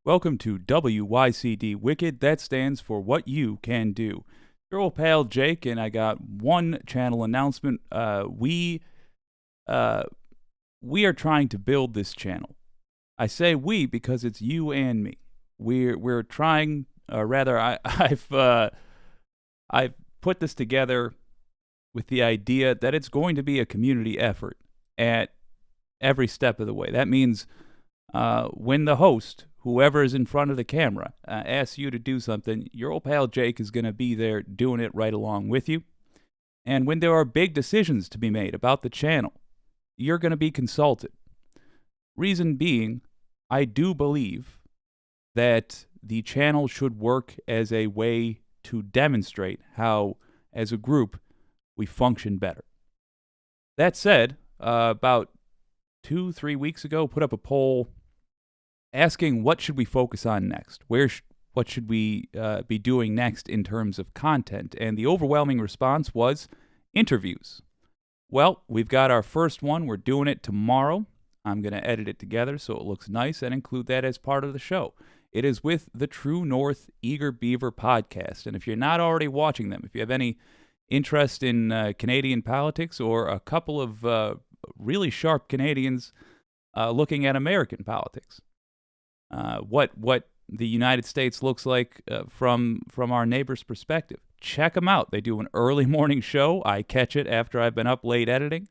Welcome to WYCD Wicked. That stands for What You Can Do. Your old pal Jake, and I got one channel announcement. We are trying to build this channel. I say we because it's you and me. We're trying. I've put this together with the idea that it's going to be a community effort at every step of the way. That means when the host, whoever is in front of the camera, asks you to do something, your old pal Jake is going to be there doing it right along with you. And when there are big decisions to be made about the channel, you're going to be consulted. Reason being, I do believe that the channel should work as a way to demonstrate how, as a group, we function better. That said, about 2-3 weeks ago, put up a poll asking what should we focus on next? What should we be doing next in terms of content? And the overwhelming response was interviews. Well, we've got our first one. We're doing it tomorrow. I'm going to edit it together so it looks nice and include that as part of the show. It is with the True North Eager Beaver podcast. And if you're not already watching them, if you have any interest in Canadian politics or a couple of really sharp Canadians looking at American politics, what the United States looks like from our neighbor's perspective, check them out. They do an early morning show. I catch it after I've been up late editing.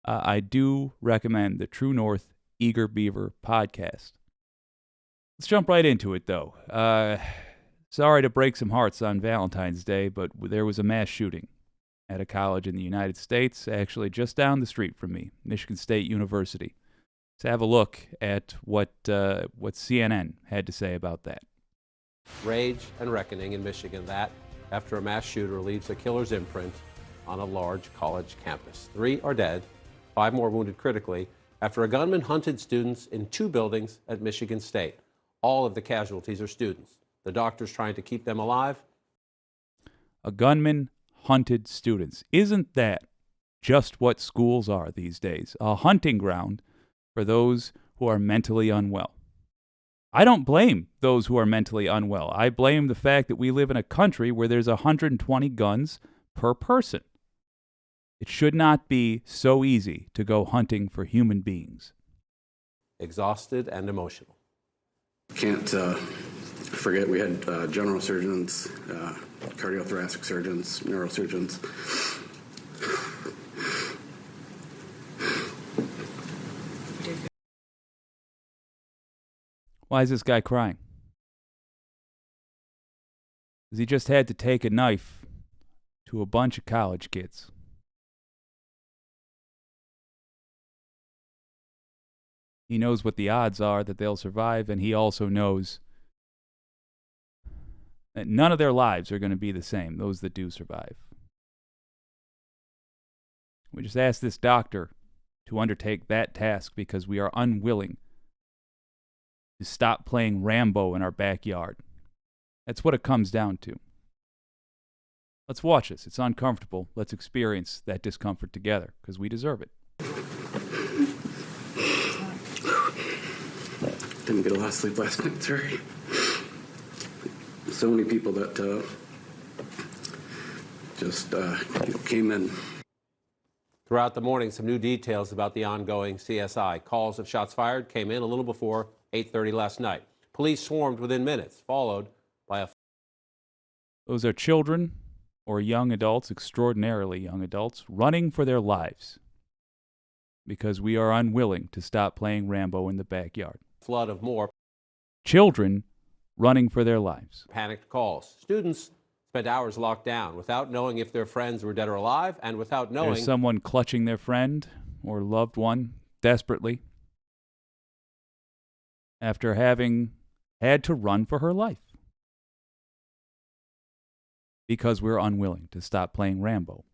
I do recommend the True North Eager Beaver podcast. Let's jump right into it, though. Sorry to break some hearts on Valentine's Day, but there was a mass shooting at a college in the United States, actually just down the street from me, Michigan State University. Let's have a look at what CNN had to say about that. Rage and reckoning in Michigan, that after a mass shooter leaves a killer's imprint on a large college campus. 3 are dead, 5 more wounded critically, after a gunman hunted students in 2 buildings at Michigan State. All of the casualties are students. The doctors trying to keep them alive. A gunman hunted students. Isn't that just what schools are these days? A hunting ground for those who are mentally unwell. I don't blame those who are mentally unwell. I blame the fact that we live in a country where there's 120 guns per person. It should not be so easy to go hunting for human beings. Exhausted and emotional. Can't forget we had general surgeons, cardiothoracic surgeons, neurosurgeons. Why is this guy crying? Because he just had to take a knife to a bunch of college kids. He knows what the odds are that they'll survive, and he also knows that none of their lives are going to be the same, those that do survive. We just asked this doctor to undertake that task because we are unwilling to stop playing Rambo in our backyard. That's what it comes down to. Let's watch this. It's uncomfortable. Let's experience that discomfort together because we deserve it. Didn't get a lot of sleep last night, sorry. So many people that just came in. Throughout the morning, some new details about the ongoing CSI. Calls of shots fired came in a little before 8:30 last night. Police swarmed within minutes, followed by a... Those are children or young adults, extraordinarily young adults, running for their lives because we are unwilling to stop playing Rambo in the backyard. Flood of more children running for their lives. Panicked calls. Students spent hours locked down without knowing if their friends were dead or alive and without knowing... There's someone clutching their friend or loved one desperately after having had to run for her life because we're unwilling to stop playing Rambo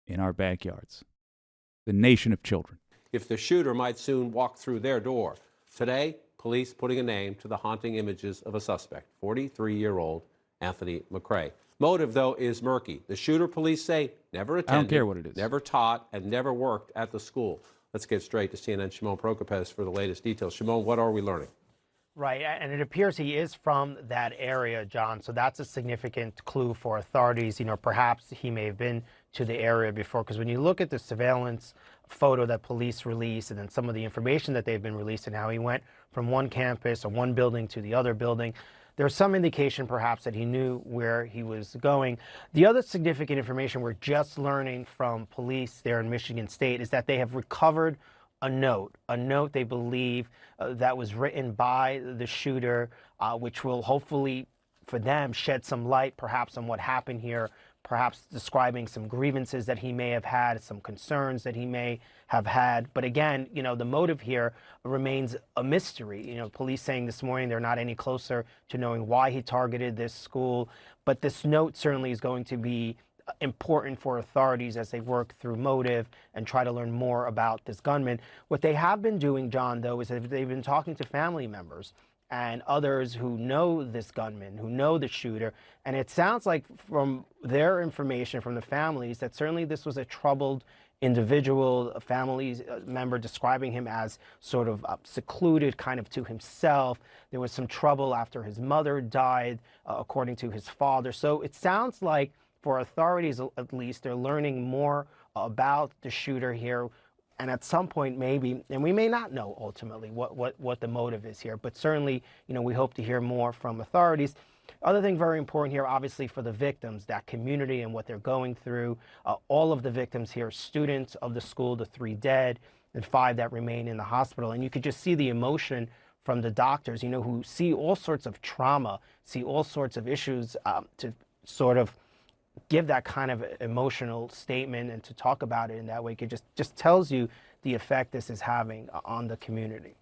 in our backyards. The nation of children. If the shooter might soon walk through their door. Today, police putting a name to the haunting images of a suspect, 43-year-old Anthony McCrae. Motive, though, is murky. The shooter, police say, never attended, I don't care what it is, never taught, and never worked at the school. Let's get straight to CNN Shimon Prokopez for the latest details. Shimon, what are we learning? Right, and it appears he is from that area, John. So that's a significant clue for authorities. Perhaps he may have been to the area before, because when you look at the surveillance photo that police released and then some of the information that they've been releasing, how he went from one campus or one building to the other building, there's some indication perhaps that he knew where he was going. The other significant information we're just learning from police there in Michigan State is that they have recovered a note they believe that was written by the shooter, which will hopefully, for them, shed some light perhaps on what happened here, perhaps describing some grievances that he may have had, some concerns that he may have had. But again, the motive here remains a mystery. Police saying this morning they're not any closer to knowing why he targeted this school. But this note certainly is going to be important for authorities as they work through motive and try to learn more about this gunman. What they have been doing, John, though, is that they've been talking to family members and others who know this gunman, who know the shooter. And it sounds like from their information from the families that certainly this was a troubled individual, a family member describing him as sort of secluded, kind of to himself. There was some trouble after his mother died, according to his father. So it sounds like for authorities, at least, they're learning more about the shooter here. And at some point, maybe, and we may not know ultimately what the motive is here, but certainly, we hope to hear more from authorities. Other thing very important here, obviously, for the victims, that community and what they're going through. All of the victims here, students of the school, the 3 dead and 5 that remain in the hospital. And you could just see the emotion from the doctors, who see all sorts of trauma, see all sorts of issues to sort of give that kind of emotional statement and to talk about it in that way. It just tells you the effect this is having on the community.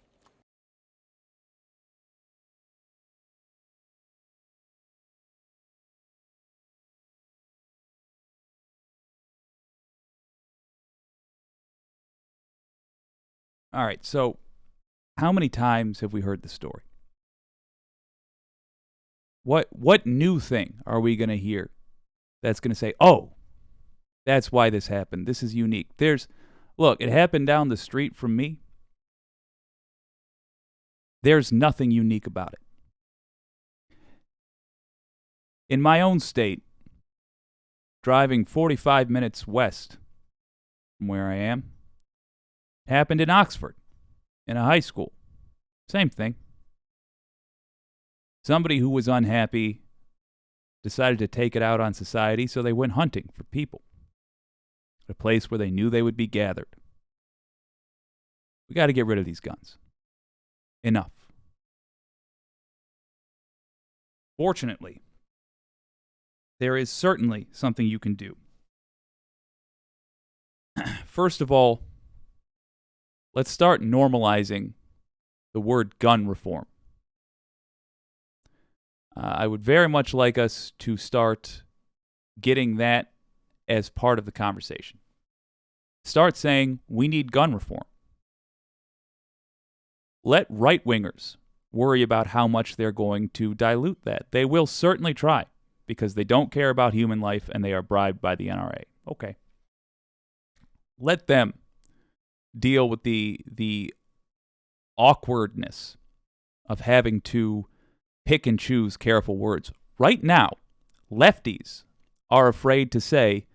All right, so how many times have we heard the story? What new thing are we going to hear that's going to say, oh, that's why this happened. This is unique. Look, it happened down the street from me. There's nothing unique about it. In my own state, driving 45 minutes west from where I am, happened in Oxford, in a high school. Same thing. Somebody who was unhappy decided to take it out on society, so they went hunting for people. A place where they knew they would be gathered. We got to get rid of these guns. Enough. Fortunately, there is certainly something you can do. First of all, let's start normalizing the word gun reform. I would very much like us to start getting that as part of the conversation. Start saying, we need gun reform. Let right-wingers worry about how much they're going to dilute that. They will certainly try, because they don't care about human life and they are bribed by the NRA. Okay. Let them deal with the awkwardness of having to pick and choose careful words. Right now, lefties are afraid to say,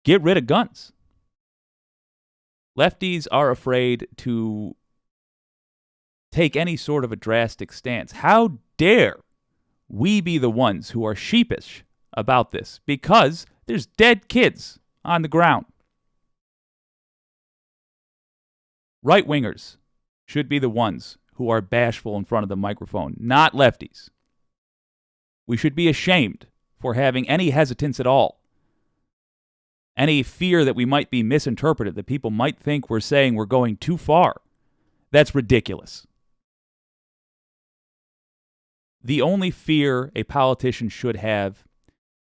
get rid of guns. Lefties are afraid to take any sort of a drastic stance. How dare we be the ones who are sheepish about this? Because there's dead kids on the ground. Right-wingers should be the ones who are bashful in front of the microphone, not lefties. We should be ashamed for having any hesitance at all. Any fear that we might be misinterpreted, that people might think we're saying we're going too far. That's ridiculous. The only fear a politician should have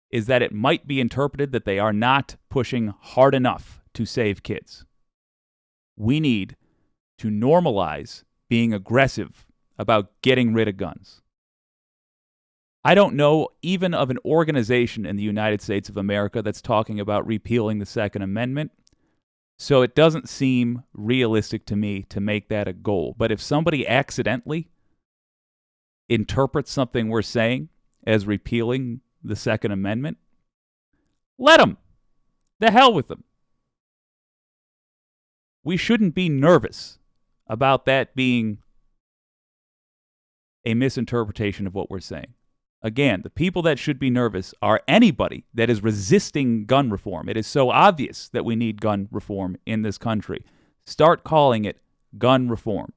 is that it might be interpreted that they are not pushing hard enough to save kids. We need to normalize being aggressive about getting rid of guns. I don't know even of an organization in the United States of America that's talking about repealing the Second Amendment, so it doesn't seem realistic to me to make that a goal. But if somebody accidentally interprets something we're saying as repealing the Second Amendment, let them. The hell with them. We shouldn't be nervous about that being a misinterpretation of what we're saying. Again, the people that should be nervous are anybody that is resisting gun reform. It is so obvious that we need gun reform in this country. Start calling it gun reform.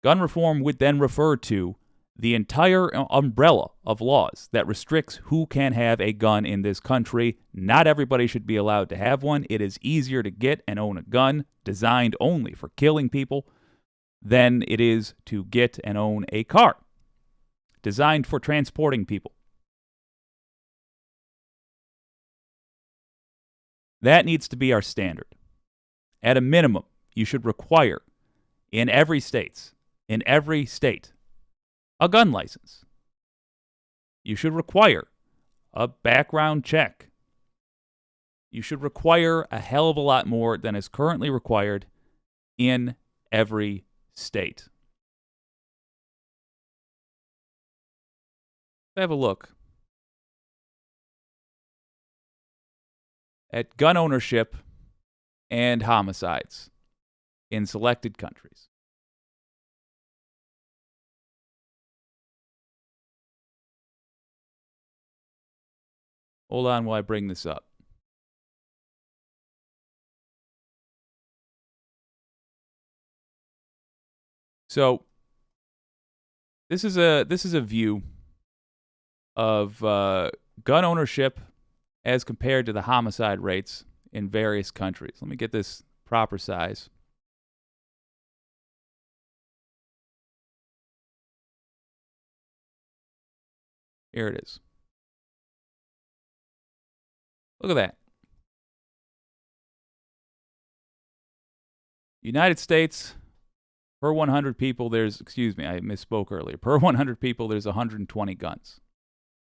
Gun reform would then refer to the entire umbrella of laws that restricts who can have a gun in this country. Not everybody should be allowed to have one. It is easier to get and own a gun designed only for killing people than it is to get and own a car designed for transporting people. That needs to be our standard. At a minimum, you should require in every state, a gun license. You should require a background check. You should require a hell of a lot more than is currently required in every state. Have a look at gun ownership and homicides in selected countries. Hold on while I bring this up. So this is a view of gun ownership as compared to the homicide rates in various countries. Let me get this proper size. Here it is. Look at that. United States, per 100 people, I misspoke earlier. Per 100 people, there's 120 guns.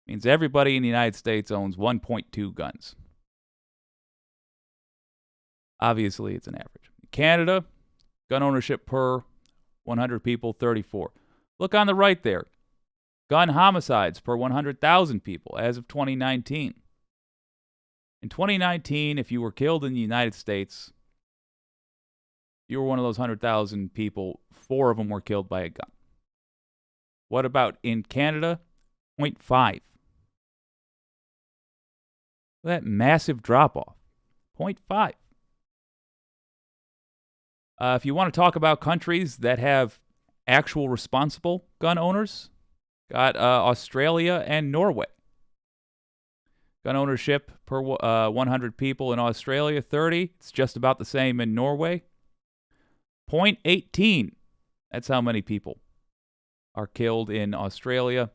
Means everybody in the United States owns 1.2 guns. Obviously, it's an average. Canada, gun ownership per 100 people, 34. Look on the right there. Gun homicides per 100,000 people as of 2019. In 2019, if you were killed in the United States, you were one of those 100,000 people, 4 of them were killed by a gun. What about in Canada? 0.5. That massive drop-off. 0.5. If you want to talk about countries that have actual responsible gun owners, got Australia and Norway. Gun ownership per 100 people in Australia, 30. It's just about the same in Norway. 0.18. That's how many people are killed in Australia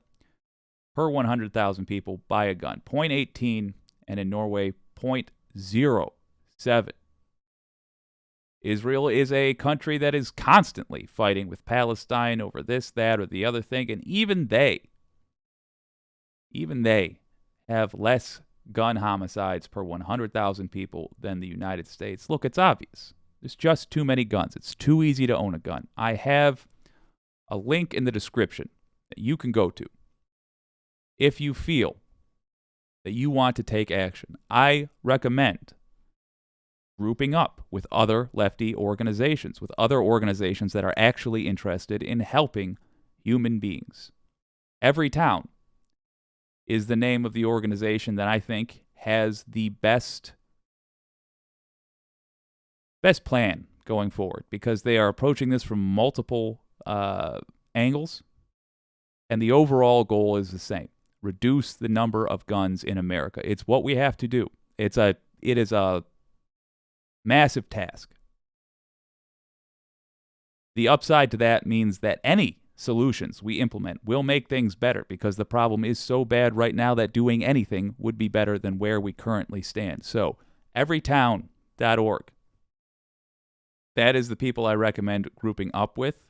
per 100,000 people by a gun. 0.18, and in Norway, 0.07. Israel is a country that is constantly fighting with Palestine over this, that, or the other thing, and even they have less gun homicides per 100,000 people than the United States. Look, it's obvious. There's just too many guns. It's too easy to own a gun. I have a link in the description that you can go to if you feel that you want to take action. I recommend grouping up with other lefty organizations, with other organizations that are actually interested in helping human beings. Every Town is the name of the organization that I think has the best plan going forward, because they are approaching this from multiple angles, and the overall goal is the same: reduce the number of guns in America. It's what we have to do. It is a massive task. The upside to that means that any solutions we implement will make things better, because the problem is so bad right now that doing anything would be better than where we currently stand. So, everytown.org. That is the people I recommend grouping up with.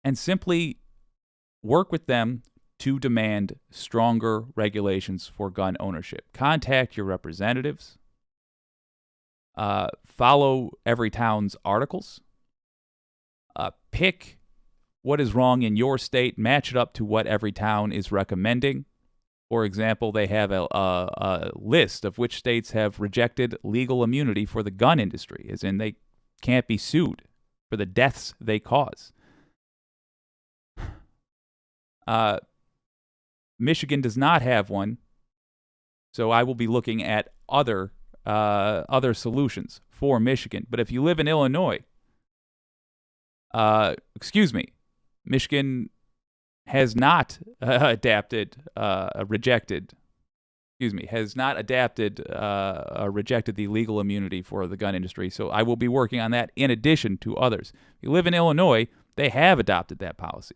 And simply work with them to demand stronger regulations for gun ownership. Contact your representatives. Follow Every Town's articles Pick what is wrong in your state, match it up to what every town is recommending. For example, they have a list of which states have rejected legal immunity for the gun industry, as in they can't be sued for the deaths they cause. Michigan does not have one, so I will be looking at other solutions for Michigan. But if you live in Illinois, Michigan has not rejected the legal immunity for the gun industry. So I will be working on that in addition to others. If you live in Illinois, they have adopted that policy.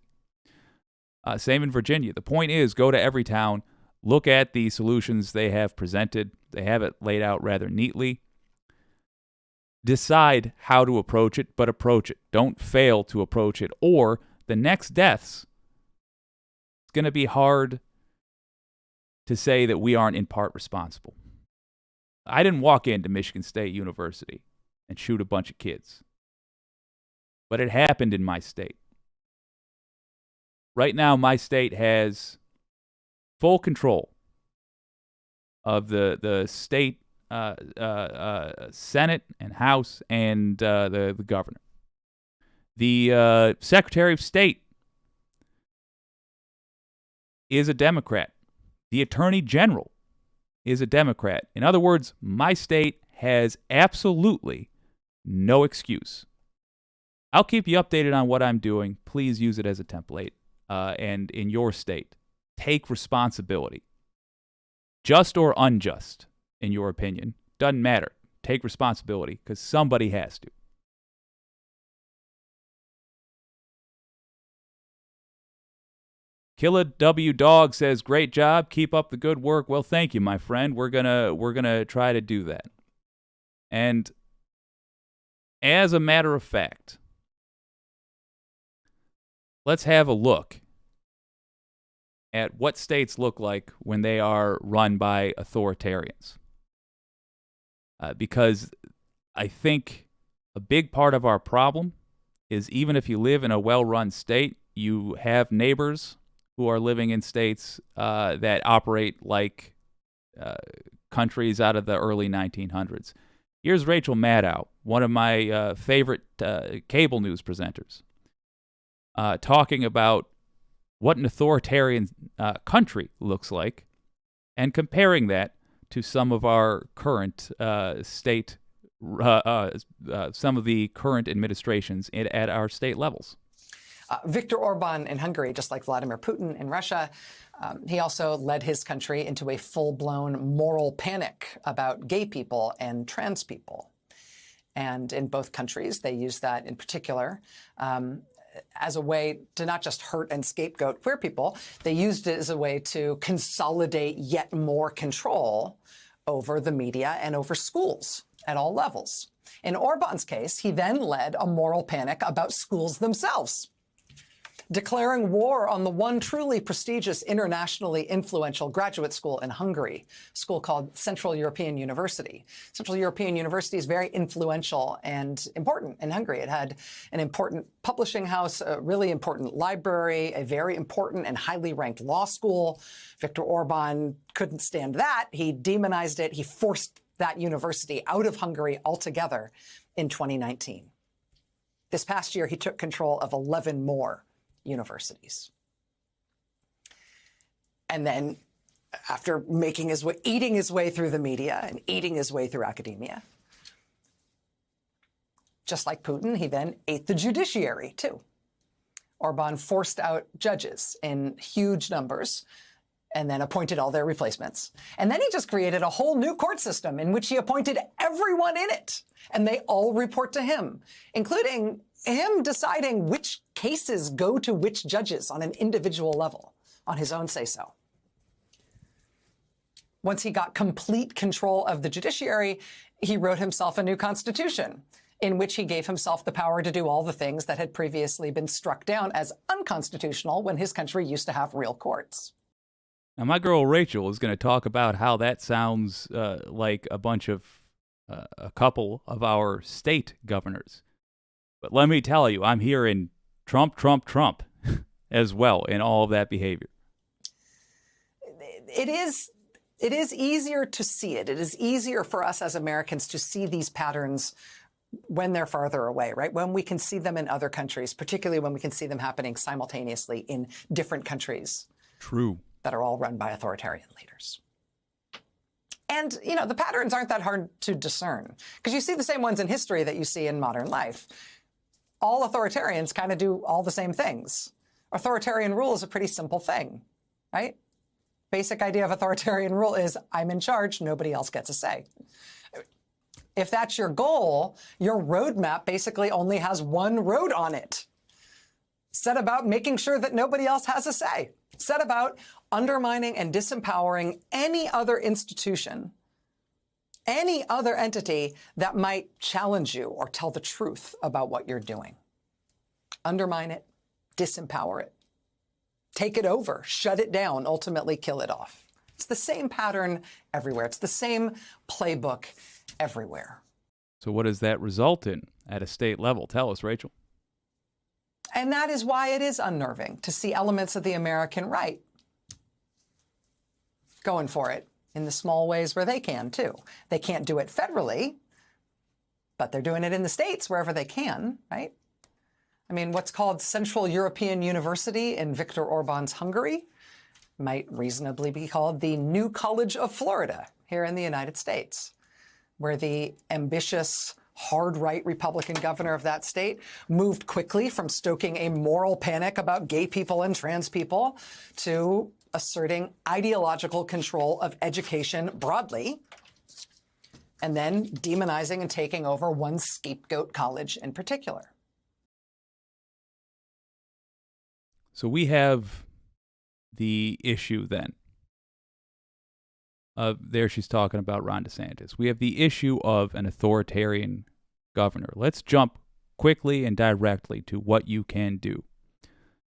Same in Virginia. The point is, go to every town, look at the solutions they have presented. They have it laid out rather neatly. Decide how to approach it, but approach it. Don't fail to approach it, or the next deaths, it's going to be hard to say that we aren't in part responsible. I didn't walk into Michigan State University and shoot a bunch of kids, but it happened in my state. Right now, my state has full control of the state Senate and House and the governor. The Secretary of State is a Democrat. The Attorney General is a Democrat. In other words, my state has absolutely no excuse. I'll keep you updated on what I'm doing. Please use it as a template. And in your state, take responsibility. Just or unjust, in your opinion, doesn't matter. Take responsibility, because somebody has to. Killa W Dog says, "Great job, keep up the good work." Well, thank you, my friend. We're gonna try to do that. And as a matter of fact, let's have a look at what states look like when they are run by authoritarians. Because I think a big part of our problem is, even if you live in a well-run state, you have neighbors who are living in states that operate like countries out of the early 1900s. Here's Rachel Maddow, one of my favorite cable news presenters, talking about what an authoritarian country looks like and comparing that to some of our current some of the current administrations at our state levels. Viktor Orban in Hungary, just like Vladimir Putin in Russia, he also led his country into a full-blown moral panic about gay people and trans people. And in both countries, they used that in particular as a way to not just hurt and scapegoat queer people, they used it as a way to consolidate yet more control over the media and over schools at all levels. In Orban's case, he then led a moral panic about schools themselves, declaring war on the one truly prestigious, internationally influential graduate school in Hungary, a school called Central European University. Central European University is very influential and important in Hungary. It had an important publishing house, a really important library, a very important and highly ranked law school. Viktor Orban couldn't stand that. He demonized it. He forced that university out of Hungary altogether in 2019. This past year, he took control of 11 more universities. And then after eating his way through the media and eating his way through academia, just like Putin, he then ate the judiciary too. Orban forced out judges in huge numbers and then appointed all their replacements. And then he just created a whole new court system in which he appointed everyone in it. And they all report to him, including him deciding which cases go to which judges on an individual level, on his own say-so. Once he got complete control of the judiciary, he wrote himself a new constitution in which he gave himself the power to do all the things that had previously been struck down as unconstitutional when his country used to have real courts. Now, my girl Rachel is going to talk about how that sounds like a couple of our state governors. But let me tell you, I'm hearing Trump, Trump, Trump as well in all of that behavior. It is easier to see it. It is easier for us as Americans to see these patterns when they're farther away, right? When we can see them in other countries, particularly when we can see them happening simultaneously in different countries. True. That are all run by authoritarian leaders. And, the patterns aren't that hard to discern because you see the same ones in history that you see in modern life. All authoritarians kind of do all the same things. Authoritarian rule is a pretty simple thing, right? Basic idea of authoritarian rule is I'm in charge, nobody else gets a say. If that's your goal, your roadmap basically only has one road on it. Set about making sure that nobody else has a say. Set about undermining and disempowering any other institution, any other entity that might challenge you or tell the truth about what you're doing. Undermine it, disempower it, take it over, shut it down, ultimately kill it off. It's the same pattern everywhere. It's the same playbook everywhere. So what does that result in at a state level? Tell us, Rachel. And that is why it is unnerving to see elements of the American right going for it in the small ways where they can, too. They can't do it federally, but they're doing it in the states wherever they can, right? I mean, what's called Central European University in Viktor Orban's Hungary might reasonably be called the New College of Florida here in the United States, where the ambitious hard-right Republican governor of that state moved quickly from stoking a moral panic about gay people and trans people to asserting ideological control of education broadly, and then demonizing and taking over one scapegoat college in particular. So we have the issue then. There she's talking about Ron DeSantis. We have the issue of an authoritarian governor. Let's jump quickly and directly to what you can do.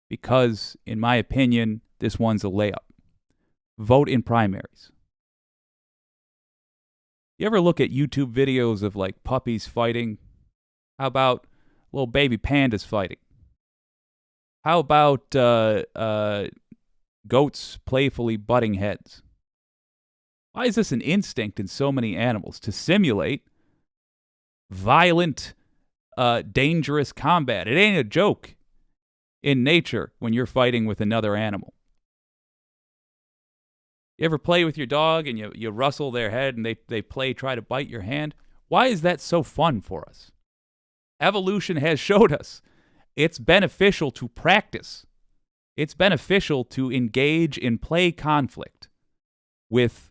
Because, in my opinion, this one's a layup. Vote in primaries. You ever look at YouTube videos of like puppies fighting? How about little baby pandas fighting? How about goats playfully butting heads? Why is this an instinct in so many animals? To simulate violent, dangerous combat. It ain't a joke in nature when you're fighting with another animal. You ever play with your dog and you rustle their head and they try to bite your hand? Why is that so fun for us? Evolution has showed us it's beneficial to practice. It's beneficial to engage in play conflict with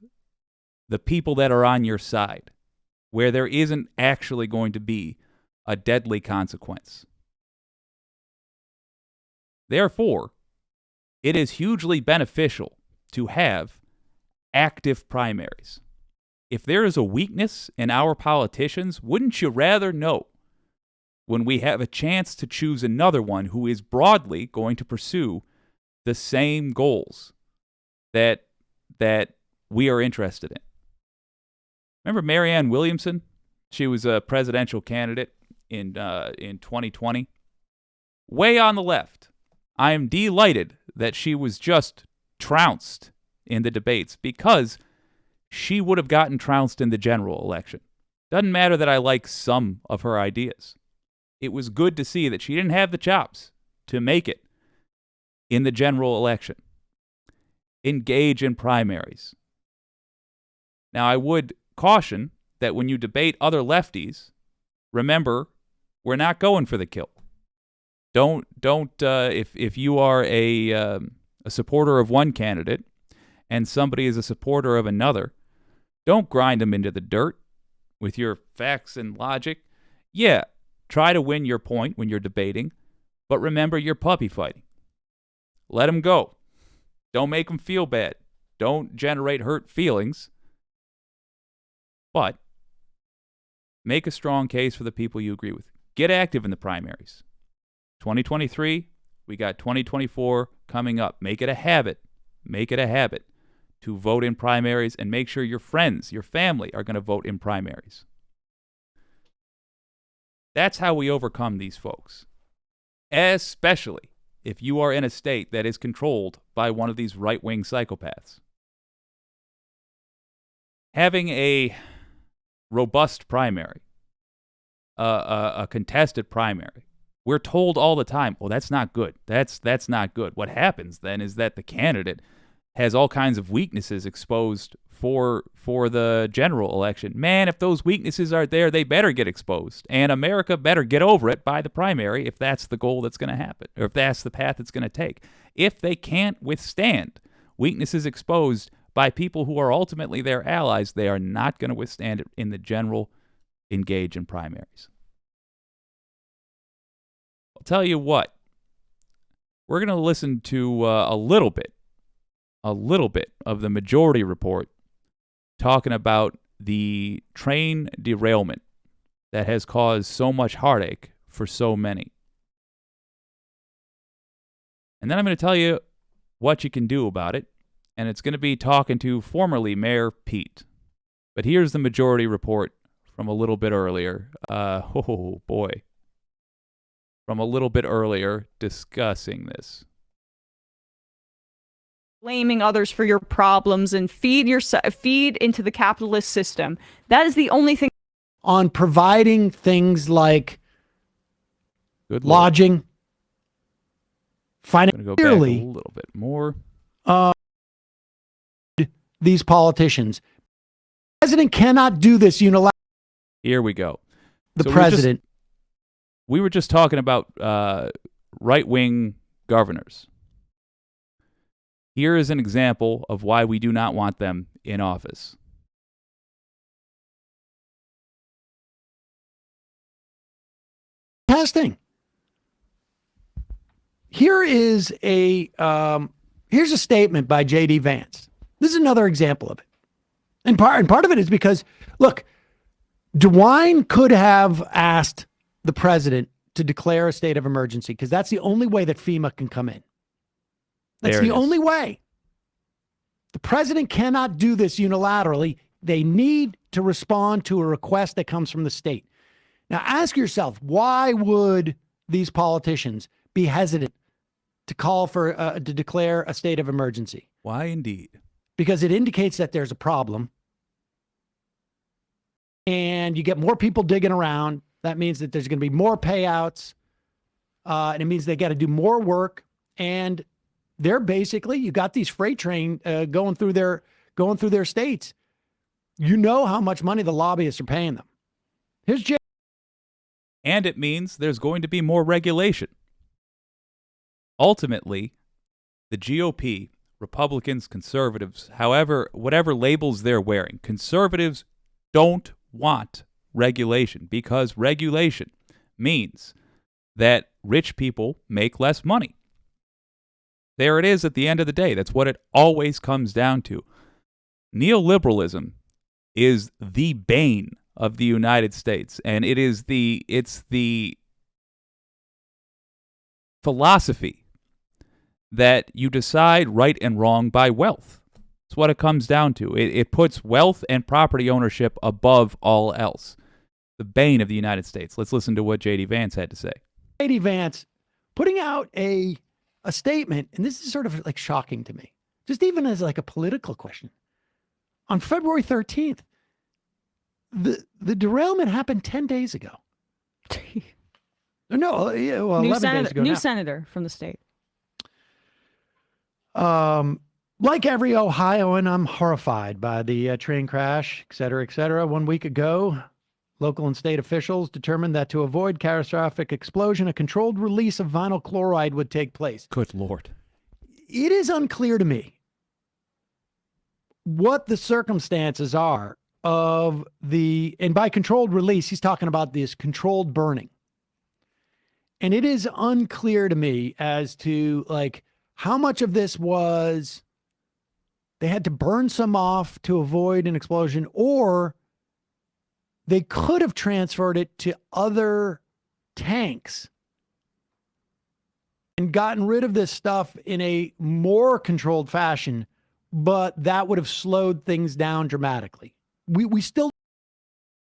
the people that are on your side, where there isn't actually going to be a deadly consequence. Therefore, it is hugely beneficial to have active primaries. If there is a weakness in our politicians, wouldn't you rather know when we have a chance to choose another one who is broadly going to pursue the same goals that we are interested in? Remember Marianne Williamson? She was a presidential candidate in 2020. Way on the left. I am delighted that she was just trounced in the debates because she would have gotten trounced in the general election. Doesn't matter that I like some of her ideas. It was good to see that she didn't have the chops to make it in the general election. Engage in primaries. Now, I would caution that when you debate other lefties, remember, we're not going for the kill. Don't. If you are a supporter of one candidate and somebody is a supporter of another, don't grind them into the dirt with your facts and logic. Yeah, try to win your point when you're debating, but remember you're puppy fighting. Let them go. Don't make them feel bad. Don't generate hurt feelings. But make a strong case for the people you agree with. Get active in the primaries. 2023, we got 2024 coming up. Make it a habit. Make it a habit to vote in primaries and make sure your friends, your family are going to vote in primaries. That's how we overcome these folks. Especially if you are in a state that is controlled by one of these right-wing psychopaths. Having a robust primary, a contested primary, we're told all the time, well, that's not good. That's not good. What happens then is that the candidate has all kinds of weaknesses exposed for the general election. Man, if those weaknesses are there, they better get exposed. And America better get over it by the primary if that's the goal that's going to happen, or if that's the path it's going to take. If they can't withstand weaknesses exposed by people who are ultimately their allies, they are not going to withstand it in the general engage in primaries. I'll tell you what, we're going to listen to a little bit of the majority report talking about the train derailment that has caused so much heartache for so many. And then I'm going to tell you what you can do about it, and it's going to be talking to formerly Mayor Pete. But here's the majority report from a little bit earlier. Oh boy. From a little bit earlier discussing this. Blaming others for your problems and feed into the capitalist system. That is the only thing. On providing things like Good lodging, I'm financially, going to go back a little bit more. These politicians. The president cannot do this unilaterally. Here we go. The So president. We were just talking about right-wing governors. Here is an example of why we do not want them in office. Testing. Here's a statement by J.D. Vance. This is another example of it. And part of it is because, look, DeWine could have asked the president to declare a state of emergency because that's the only way that FEMA can come in. That's the only way. The president cannot do this unilaterally. They need to respond to a request that comes from the state. Now ask yourself, why would these politicians be hesitant to call for, to declare a state of emergency? Why indeed? Because it indicates that there's a problem. And you get more people digging around. That means that there's going to be more payouts. And it means they got to do more work. And they're basically, you got these freight train going through their states. You know how much money the lobbyists are paying them. Here's Jay. And it means there's going to be more regulation. Ultimately, the GOP, Republicans, conservatives, whatever labels they're wearing, conservatives don't want regulation because regulation means that rich people make less money. There it is at the end of the day. That's what it always comes down to. Neoliberalism is the bane of the United States, and it's the philosophy that you decide right and wrong by wealth. That's what it comes down to. It puts wealth and property ownership above all else. The bane of the United States. Let's listen to what J.D. Vance had to say. J.D. Vance putting out a statement, and this is sort of like shocking to me, just even as like a political question. On February 13th, the derailment happened 10 days ago. No, yeah, well, 11 days ago New now. senator from the state. Like every Ohioan, I'm horrified by the train crash, et cetera, et cetera. 1 week ago, local and state officials determined that to avoid catastrophic explosion, a controlled release of vinyl chloride would take place. Good Lord. It is unclear to me what the circumstances are of and by controlled release, he's talking about this controlled burning. And it is unclear to me as to like how much of this was they had to burn some off to avoid an explosion, or they could have transferred it to other tanks and gotten rid of this stuff in a more controlled fashion, but that would have slowed things down dramatically. We still...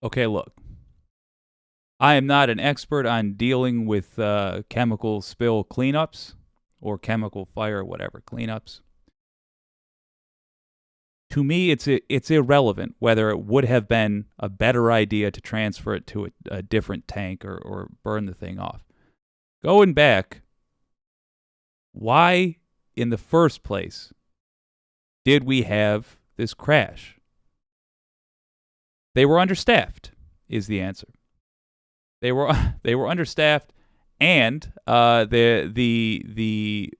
Okay, look. I am not an expert on dealing with chemical spill cleanups or chemical fire, whatever, cleanups. To me, it's irrelevant whether it would have been a better idea to transfer it to a different tank or burn the thing off. Going back, why in the first place did we have this crash? They were understaffed, is the answer. They were understaffed, and the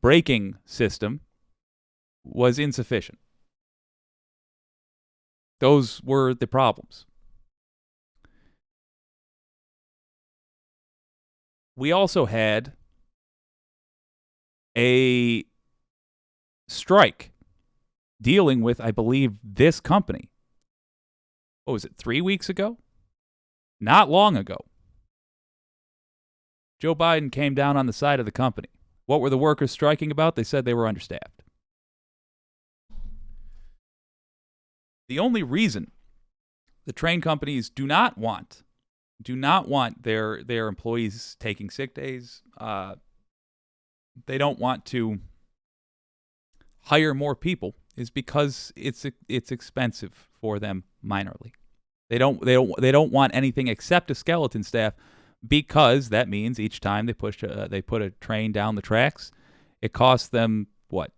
braking system was insufficient. Those were the problems. We also had a strike dealing with, I believe, this company. What was it, 3 weeks ago? Not long ago. Joe Biden came down on the side of the company. What were the workers striking about? They said they were understaffed. The only reason the train companies do not want their employees taking sick days, they don't want to hire more people, is because it's expensive for them minorly. They don't want anything except a skeleton staff, because that means each time they put a train down the tracks, it costs them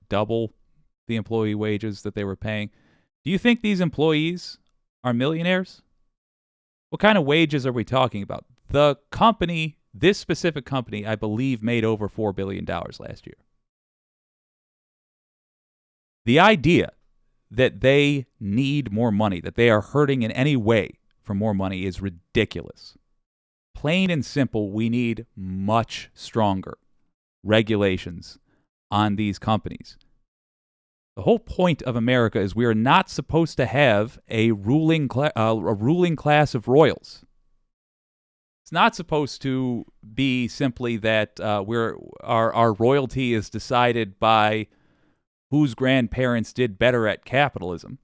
double the employee wages that they were paying. Do you think these employees are millionaires? What kind of wages are we talking about? The company, this specific company, I believe, made over $4 billion last year. The idea that they need more money, that they are hurting in any way for more money, is ridiculous. Plain and simple, we need much stronger regulations on these companies. The whole point of America is we are not supposed to have a ruling class of royals. It's not supposed to be simply that our royalty is decided by whose grandparents did better at capitalism,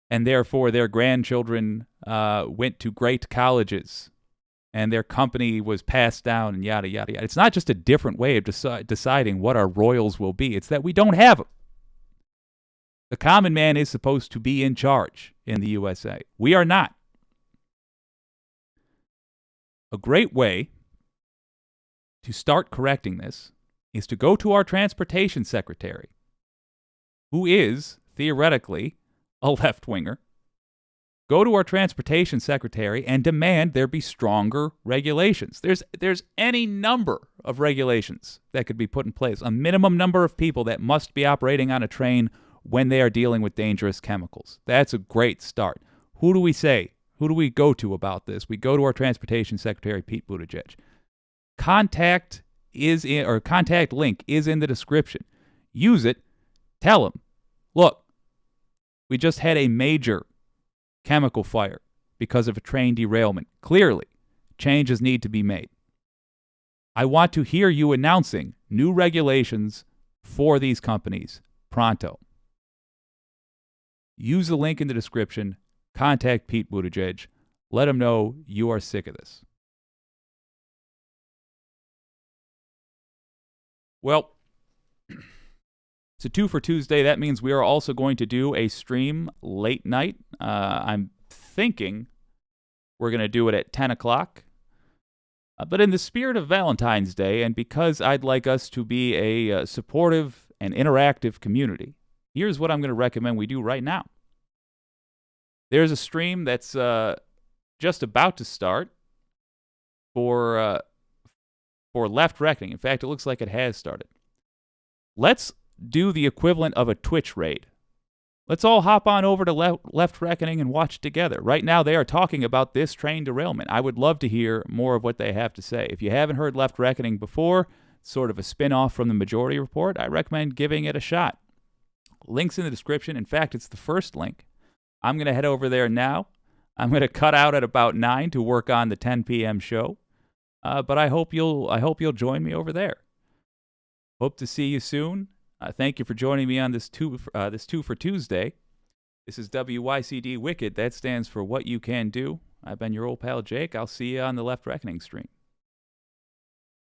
and therefore their grandchildren went to great colleges, and their company was passed down, and yada, yada, yada. It's not just a different way of deciding what our royals will be. It's that we don't have them. The common man is supposed to be in charge in the USA. We are not. A great way to start correcting this is to go to our transportation secretary, who is, theoretically, a left-winger. Go to our transportation secretary and demand there be stronger regulations. There's any number of regulations that could be put in place. A minimum number of people that must be operating on a train when they are dealing with dangerous chemicals. That's a great start. Who do we say? Who do we go to about this? We go to our transportation secretary, Pete Buttigieg. Contact link is in the description. Use it. Tell him, look, we just had a major chemical fire because of a train derailment. Clearly, changes need to be made. I want to hear you announcing new regulations for these companies pronto. Use the link in the description. Contact Pete Buttigieg. Let him know you are sick of this. Well, it's a 2 for Tuesday. That means we are also going to do a stream late night. I'm thinking we're going to do it at 10 o'clock. But in the spirit of Valentine's Day, and because I'd like us to be a supportive and interactive community, here's what I'm going to recommend we do right now. There's a stream that's just about to start for Left Reckoning. In fact, it looks like it has started. Let's do the equivalent of a Twitch raid. Let's all hop on over to Left Reckoning and watch together. Right now, they are talking about this train derailment. I would love to hear more of what they have to say. If you haven't heard Left Reckoning before, sort of a spin-off from the Majority Report, I recommend giving it a shot. Link's in the description. In fact, it's the first link. I'm going to head over there now. I'm going to cut out at about 9 to work on the 10 p.m. show. But I hope you'll join me over there. Hope to see you soon. Thank you for joining me on this 2 for Tuesday. This is WYCD Wicked. That stands for What You Can Do. I've been your old pal Jake. I'll see you on the Left Reckoning stream.